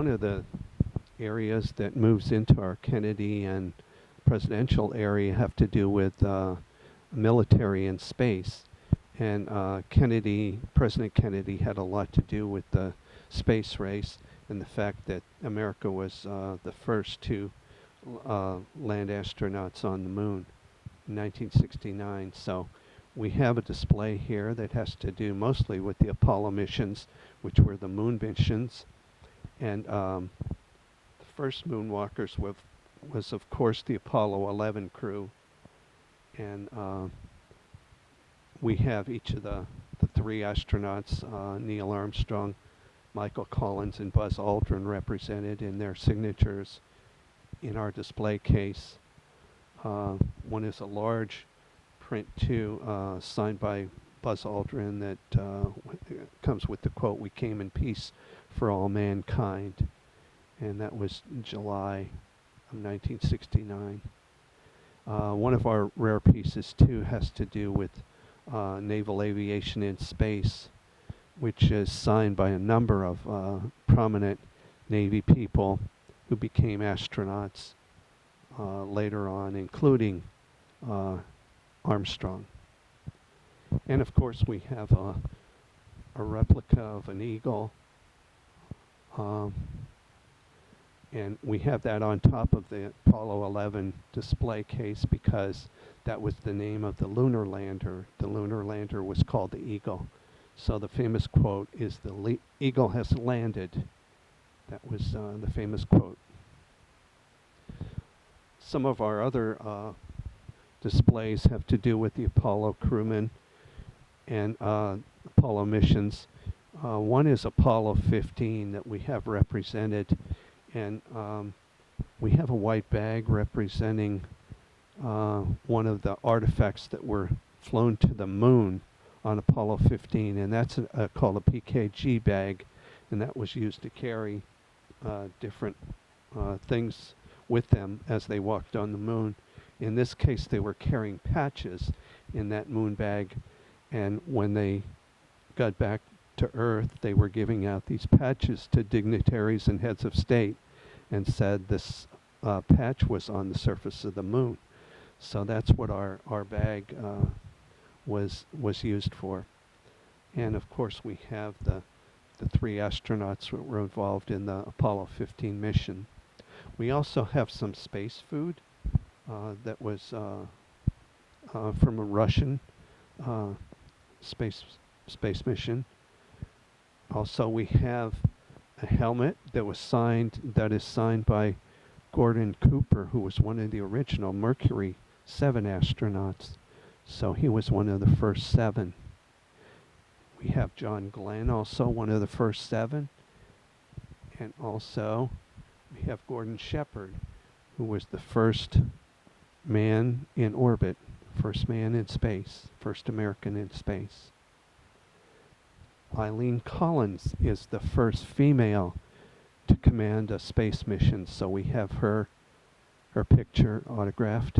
one of the areas that moves into our Kennedy and presidential area have to do with military and space. And President Kennedy had a lot to do with the space race and the fact that America was the first to land astronauts on the moon in 1969. So we have a display here that has to do mostly with the Apollo missions, which were the moon missions. And the first moonwalkers was, of course, the Apollo 11 crew. And we have each of the three astronauts, Neil Armstrong, Michael Collins, and Buzz Aldrin, represented in their signatures in our display case. One is a large print too, signed by Buzz Aldrin, that comes with the quote, "We came in peace for all mankind," and that was July of 1969. One of our rare pieces too has to do with naval aviation in space, which is signed by a number of prominent Navy people who became astronauts later on, including Armstrong. And of course we have a replica of an eagle, and we have that on top of the Apollo 11 display case because that was the name of the lunar lander. The lunar lander was called the Eagle. So the famous quote is, "The Eagle has landed." That was the famous quote. Some of our other displays have to do with the Apollo crewmen and Apollo missions. One is Apollo 15 that we have represented, and we have a white bag representing one of the artifacts that were flown to the moon on Apollo 15, and that's called a PKG bag, and that was used to carry different things with them as they walked on the moon. In this case, they were carrying patches in that moon bag, and when they got back to Earth, they were giving out these patches to dignitaries and heads of state and said this patch was on the surface of the moon. So that's what our bag was used for. And of course we have the three astronauts that were involved in the Apollo 15 mission. We also have some space food that was from a Russian space mission. Also we have a helmet that is signed by Gordon Cooper, who was one of the original Mercury 7 astronauts. So he was one of the first 7. We have John Glenn, also one of the first 7. And also we have Gordon Shepard, who was the first man in orbit, first man in space, first American in space. Eileen Collins is the first female to command a space mission, so we have her picture autographed.